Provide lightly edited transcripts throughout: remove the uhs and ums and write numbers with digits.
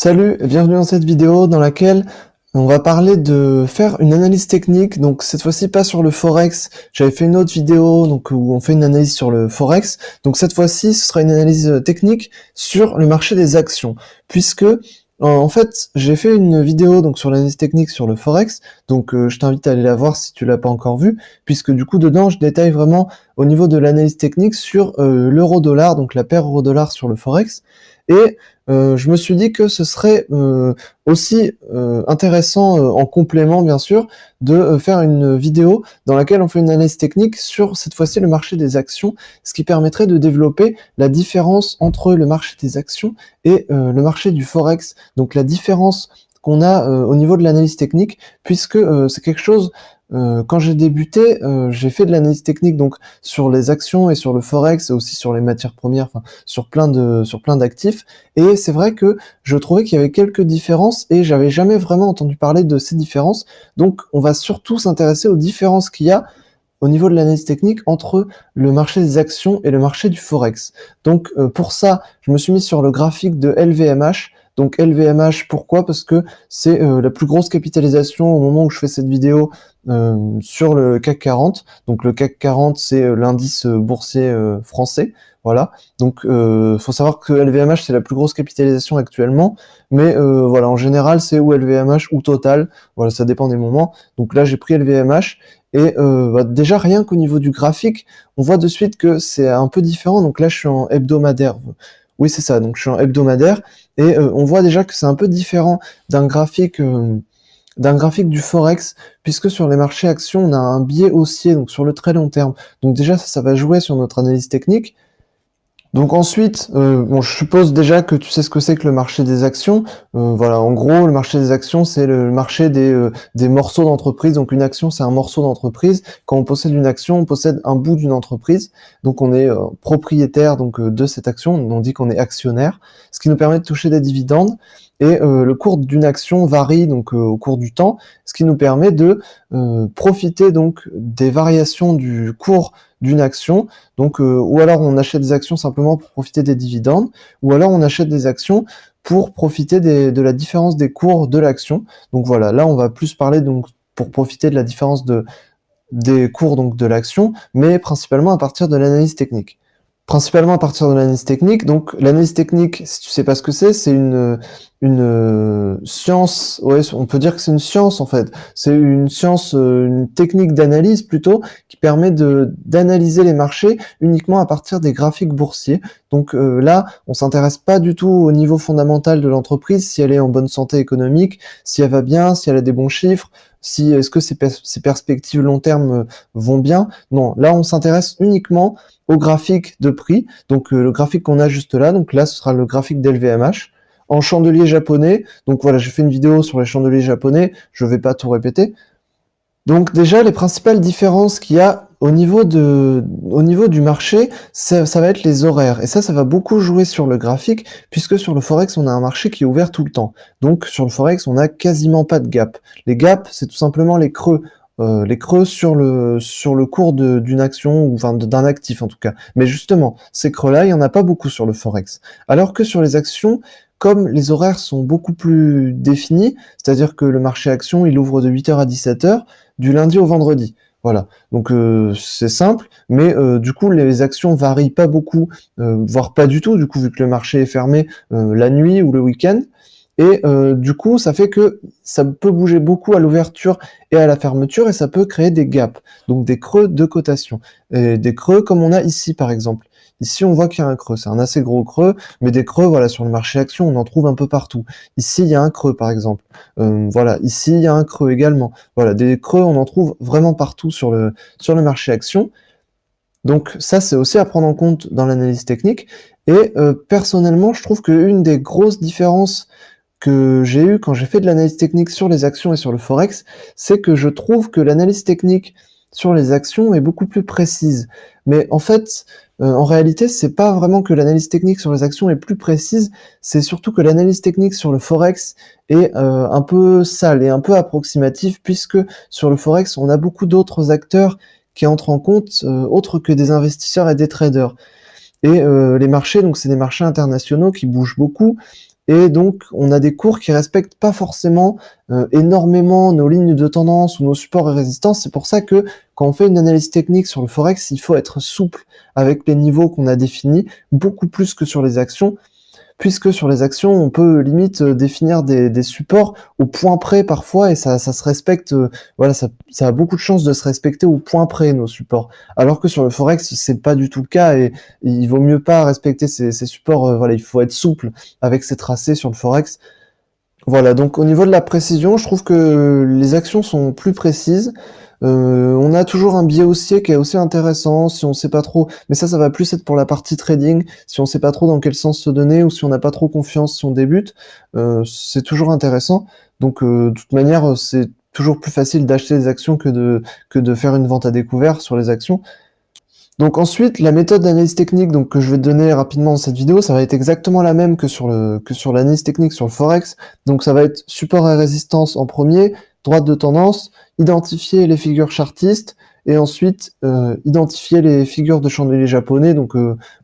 Salut et bienvenue dans cette vidéo dans laquelle on va parler de faire une analyse technique. Donc cette fois-ci pas sur le Forex. J'avais fait une autre vidéo donc où on fait une analyse sur le Forex. Donc cette fois-ci ce sera une analyse technique sur le marché des actions. Puisque en fait j'ai fait une vidéo donc sur l'analyse technique sur le Forex. Donc je t'invite à aller la voir si tu l'as pas encore vue. Puisque du coup dedans je détaille vraiment au niveau de l'analyse technique sur l'euro-dollar, donc la paire euro-dollar sur le Forex. Et je me suis dit que ce serait aussi intéressant, en complément bien sûr, de faire une vidéo dans laquelle on fait une analyse technique sur cette fois-ci le marché des actions, ce qui permettrait de développer la différence entre le marché des actions et le marché du Forex. Donc la différence qu'on a au niveau de l'analyse technique, puisque c'est quelque chose, quand j'ai débuté, j'ai fait de l'analyse technique donc sur les actions et sur le Forex et aussi sur les matières premières, enfin sur plein d'actifs. Et c'est vrai que je trouvais qu'il y avait quelques différences et j'avais jamais vraiment entendu parler de ces différences. Donc on va surtout s'intéresser aux différences qu'il y a au niveau de l'analyse technique entre le marché des actions et le marché du Forex. Donc pour ça, je me suis mis sur le graphique de LVMH. Donc LVMH, pourquoi? Parce que c'est la plus grosse capitalisation au moment où je fais cette vidéo sur le CAC 40. Donc le CAC 40, c'est l'indice boursier français. Voilà. Donc faut savoir que LVMH, c'est la plus grosse capitalisation actuellement. Mais voilà, en général, c'est ou LVMH ou Total. Voilà, ça dépend des moments. Donc là, j'ai pris LVMH. Et déjà, rien qu'au niveau du graphique, on voit de suite que c'est un peu différent. Donc là, je suis en hebdomadaire. Oui, c'est ça. Donc je suis en hebdomadaire. Et on voit déjà que c'est un peu différent d'un graphique du Forex, puisque sur les marchés actions, on a un biais haussier, donc sur le très long terme. Donc déjà, ça va jouer sur notre analyse technique. Donc ensuite, bon, je suppose déjà que tu sais ce que c'est que le marché des actions. Voilà, en gros, le marché des actions, c'est le marché des morceaux d'entreprise. Donc une action, c'est un morceau d'entreprise. Quand on possède une action, on possède un bout d'une entreprise. Donc on est propriétaire donc de cette action. On dit qu'on est actionnaire, ce qui nous permet de toucher des dividendes. Et le cours d'une action varie donc au cours du temps, ce qui nous permet de profiter donc des variations du cours d'une action. Donc, ou alors on achète des actions simplement pour profiter des dividendes, ou alors on achète des actions pour profiter de la différence des cours de l'action. Donc voilà, là on va plus parler donc pour profiter de la différence des cours donc de l'action, mais principalement à partir de l'analyse technique. Principalement à partir de l'analyse technique. Donc l'analyse technique, si tu sais pas ce que c'est une science, ouais, on peut dire que c'est une science en fait. C'est une science, une technique d'analyse plutôt, qui permet d'analyser les marchés uniquement à partir des graphiques boursiers. Donc là, on s'intéresse pas du tout au niveau fondamental de l'entreprise, si elle est en bonne santé économique, si elle va bien, si elle a des bons chiffres, si est-ce que ses perspectives long terme vont bien. Non, là on s'intéresse uniquement au graphique de prix, donc le graphique qu'on a juste là, donc là ce sera le graphique d'LVMH, en chandelier japonais, donc voilà, j'ai fait une vidéo sur les chandeliers japonais, je vais pas tout répéter. Donc déjà, les principales différences qu'il y a au niveau du marché, ça va être les horaires. Et ça va beaucoup jouer sur le graphique, puisque sur le Forex, on a un marché qui est ouvert tout le temps. Donc sur le Forex, on n'a quasiment pas de gap. Les gaps, c'est tout simplement les creux. Les creux sur le cours d'une action, ou enfin d'un actif en tout cas. Mais justement, ces creux-là, il n'y en a pas beaucoup sur le Forex. Alors que sur les actions, comme les horaires sont beaucoup plus définis, c'est-à-dire que le marché action, il ouvre de 8h à 17h, du lundi au vendredi. Voilà, donc c'est simple, mais du coup les actions varient pas beaucoup, voire pas du tout, du coup vu que le marché est fermé la nuit ou le week-end, et du coup ça fait que ça peut bouger beaucoup à l'ouverture et à la fermeture, et ça peut créer des gaps, donc des creux de cotation, et des creux comme on a ici par exemple. Ici on voit qu'il y a un creux, c'est un assez gros creux, mais des creux voilà sur le marché action on en trouve un peu partout. Ici il y a un creux par exemple, voilà, ici il y a un creux également. Voilà, des creux, on en trouve vraiment partout sur le marché action. Donc ça, c'est aussi à prendre en compte dans l'analyse technique. Et personnellement, je trouve qu'une des grosses différences que j'ai eues quand j'ai fait de l'analyse technique sur les actions et sur le Forex, c'est que je trouve que l'analyse technique sur les actions est beaucoup plus précise. Mais en fait, en réalité, c'est pas vraiment que l'analyse technique sur les actions est plus précise, c'est surtout que l'analyse technique sur le Forex est un peu sale et un peu approximative, puisque sur le Forex, on a beaucoup d'autres acteurs qui entrent en compte, autres que des investisseurs et des traders. Et les marchés, donc c'est des marchés internationaux qui bougent beaucoup, et donc on a des cours qui respectent pas forcément énormément nos lignes de tendance ou nos supports et résistances. C'est pour ça que quand on fait une analyse technique sur le Forex, il faut être souple avec les niveaux qu'on a définis, beaucoup plus que sur les actions, puisque sur les actions, on peut limite définir des supports au point près parfois, et ça se respecte, voilà, ça a beaucoup de chances de se respecter au point près, nos supports. Alors que sur le Forex, c'est pas du tout le cas, et il vaut mieux pas respecter ces supports, voilà, il faut être souple avec ces tracés sur le Forex. Voilà, donc au niveau de la précision, je trouve que les actions sont plus précises. On a toujours un biais haussier qui est aussi intéressant si on sait pas trop, mais ça va plus être pour la partie trading, si on sait pas trop dans quel sens se donner ou si on n'a pas trop confiance si on débute, c'est toujours intéressant. Donc de toute manière, c'est toujours plus facile d'acheter des actions que de faire une vente à découvert sur les actions. Donc ensuite, la méthode d'analyse technique donc, que je vais te donner rapidement dans cette vidéo, ça va être exactement la même que sur l'analyse technique sur le Forex. Donc ça va être support et résistance en premier, droite de tendance, identifier les figures chartistes, et ensuite identifier les figures de chandelier japonais. Donc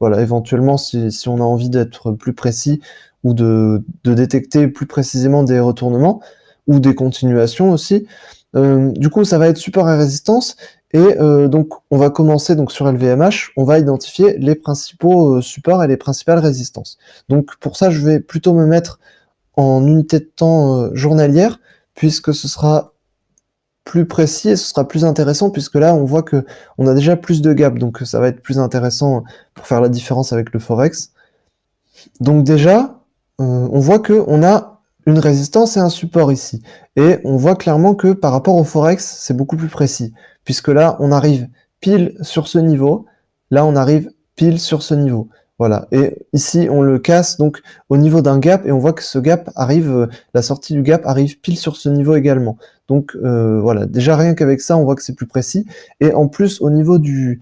voilà, éventuellement si on a envie d'être plus précis ou de détecter plus précisément des retournements ou des continuations aussi. Du coup, ça va être support et résistance. Et donc, on va commencer donc sur LVMH, on va identifier les principaux supports et les principales résistances. Donc, pour ça, je vais plutôt me mettre en unité de temps journalière, puisque ce sera plus précis et ce sera plus intéressant, puisque là, on voit que on a déjà plus de gap, donc ça va être plus intéressant pour faire la différence avec le Forex. Donc déjà, on voit que on a une résistance et un support ici. Et on voit clairement que par rapport au Forex, c'est beaucoup plus précis. Puisque là, on arrive pile sur ce niveau. Là, on arrive pile sur ce niveau. Voilà. Et ici, on le casse donc au niveau d'un gap. Et on voit que ce gap arrive, la sortie du gap arrive pile sur ce niveau également. Donc voilà. Déjà, rien qu'avec ça, on voit que c'est plus précis. Et en plus, au niveau du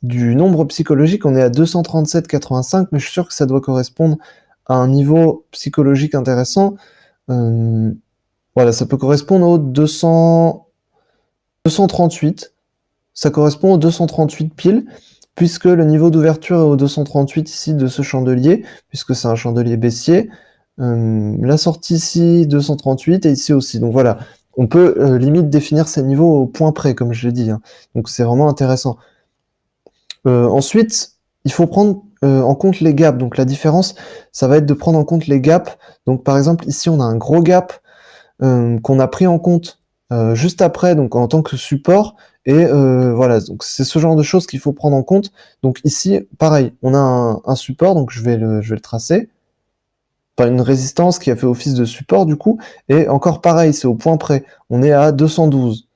nombre psychologique, on est à 237,85, mais je suis sûr que ça doit correspondre à un niveau psychologique intéressant. Voilà, ça peut correspondre au 238. Ça correspond au 238 pile, puisque le niveau d'ouverture est au 238 ici de ce chandelier, puisque c'est un chandelier baissier. La sortie ici, 238, et ici aussi. Donc voilà, on peut limite définir ces niveaux au point près, comme je l'ai dit. Hein. Donc c'est vraiment intéressant. Ensuite, il faut prendre en compte les gaps. Donc la différence, ça va être de prendre en compte les gaps. Donc par exemple, ici, on a un gros gap qu'on a pris en compte juste après, donc en tant que support. Et voilà, donc c'est ce genre de choses qu'il faut prendre en compte. Donc ici, pareil, on a un support, donc je vais le tracer. Enfin, une résistance qui a fait office de support du coup. Et encore pareil, c'est au point près. On est à 212.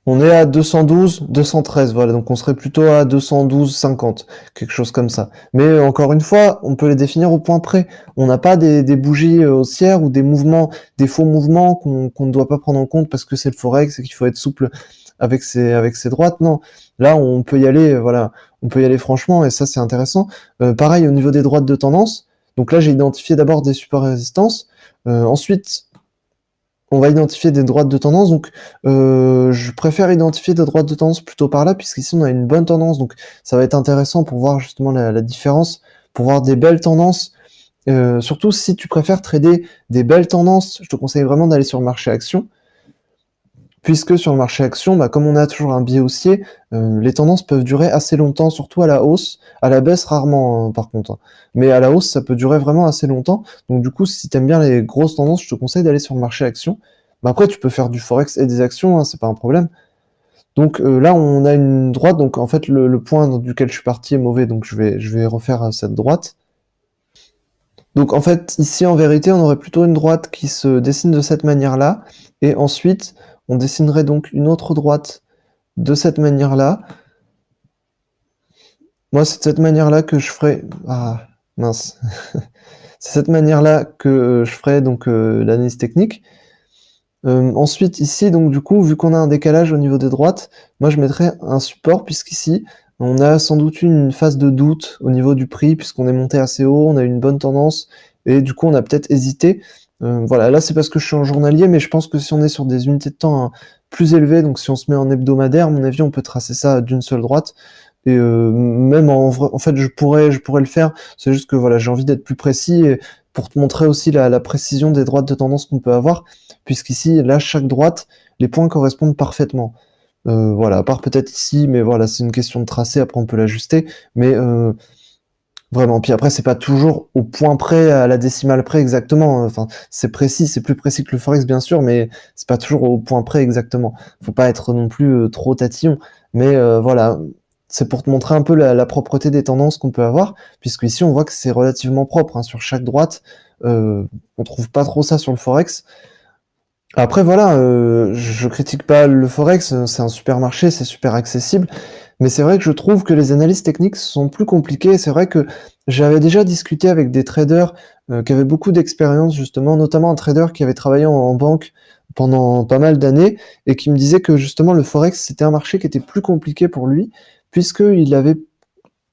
On est à 212, 213, voilà, donc on serait plutôt à 212,50, quelque chose comme ça. Mais encore une fois, on peut les définir au point près. On n'a pas des bougies haussières ou des mouvements, des faux mouvements qu'on ne doit pas prendre en compte parce que c'est le Forex et qu'il faut être souple avec ses droites. Non, là on peut y aller, voilà, on peut y aller franchement et ça c'est intéressant. Pareil au niveau des droites de tendance. Donc là j'ai identifié d'abord des supports et résistances. Ensuite, on va identifier des droites de tendance, donc je préfère identifier des droites de tendance plutôt par là, puisqu'ici on a une bonne tendance, donc ça va être intéressant pour voir justement la différence, pour voir des belles tendances, surtout si tu préfères trader des belles tendances, je te conseille vraiment d'aller sur le marché action, puisque sur le marché action, bah, comme on a toujours un biais haussier, les tendances peuvent durer assez longtemps, surtout à la hausse, à la baisse rarement par contre. Hein. Mais à la hausse, ça peut durer vraiment assez longtemps. Donc du coup, si tu aimes bien les grosses tendances, je te conseille d'aller sur le marché action. Bah, après, tu peux faire du forex et des actions, hein, c'est pas un problème. Donc là, on a une droite, donc en fait, le point duquel je suis parti est mauvais, donc je vais refaire cette droite. Donc en fait, ici, en vérité, on aurait plutôt une droite qui se dessine de cette manière-là, et ensuite, on dessinerait donc une autre droite de cette manière-là. Moi, c'est de cette manière-là que je ferai... Ah, mince. C'est cette manière-là que je ferai donc l'analyse technique. Ensuite, ici, donc du coup, vu qu'on a un décalage au niveau des droites, moi je mettrais un support, puisqu'ici, on a sans doute une phase de doute au niveau du prix, puisqu'on est monté assez haut, on a une bonne tendance, et du coup, on a peut-être hésité. Voilà, là, c'est parce que je suis en journalier, mais je pense que si on est sur des unités de temps plus élevées, donc si on se met en hebdomadaire, à mon avis, on peut tracer ça d'une seule droite. et même en fait, je pourrais le faire. C'est juste que voilà, j'ai envie d'être plus précis et pour te montrer aussi la précision des droites de tendance qu'on peut avoir, puisqu'ici, là, chaque droite, les points correspondent parfaitement. Voilà, à part peut-être ici, mais voilà, c'est une question de tracé, après on peut l'ajuster, mais vraiment. Puis après, c'est pas toujours au point près, à la décimale près exactement. Enfin, c'est précis, c'est plus précis que le forex bien sûr, mais c'est pas toujours au point près exactement. Faut pas être non plus trop tatillon. Mais voilà, c'est pour te montrer un peu la propreté des tendances qu'on peut avoir, puisque ici on voit que c'est relativement propre hein, sur chaque droite. On trouve pas trop ça sur le forex. Après voilà, je critique pas le forex, c'est un super marché, c'est super accessible, mais c'est vrai que je trouve que les analyses techniques sont plus compliquées. C'est vrai que j'avais déjà discuté avec des traders qui avaient beaucoup d'expérience justement, notamment un trader qui avait travaillé en banque pendant pas mal d'années et qui me disait que justement le forex c'était un marché qui était plus compliqué pour lui puisqu'il avait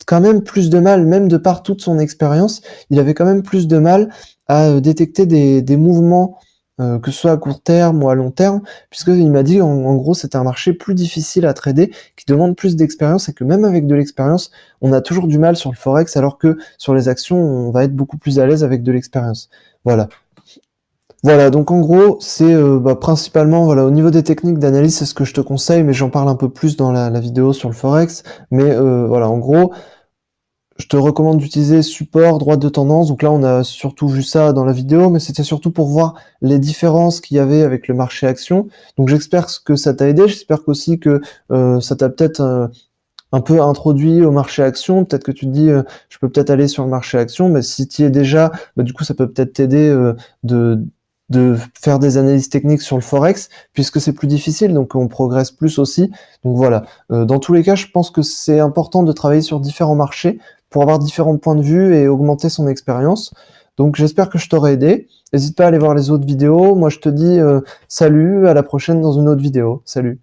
quand même plus de mal, même de par toute son expérience, il avait quand même plus de mal à détecter des mouvements, que ce soit à court terme ou à long terme, puisqu'il m'a dit en gros c'était un marché plus difficile à trader, qui demande plus d'expérience et que même avec de l'expérience, on a toujours du mal sur le forex, alors que sur les actions, on va être beaucoup plus à l'aise avec de l'expérience. Voilà. Voilà, donc en gros, c'est principalement voilà, au niveau des techniques d'analyse, c'est ce que je te conseille, mais j'en parle un peu plus dans la vidéo sur le forex. Mais voilà, en gros, je te recommande d'utiliser support, droite de tendance. Donc là, on a surtout vu ça dans la vidéo, mais c'était surtout pour voir les différences qu'il y avait avec le marché action. Donc j'espère que ça t'a aidé. J'espère qu'aussi que ça t'a peut-être un peu introduit au marché action. Peut-être que tu te dis, je peux peut-être aller sur le marché action, mais si tu y es déjà, bah, du coup, ça peut peut-être t'aider de de faire des analyses techniques sur le forex, puisque c'est plus difficile, donc on progresse plus aussi. Donc voilà. Dans tous les cas, je pense que c'est important de travailler sur différents marchés pour avoir différents points de vue et augmenter son expérience. Donc j'espère que je t'aurai aidé. N'hésite pas à aller voir les autres vidéos. Moi, je te dis salut, à la prochaine dans une autre vidéo. Salut.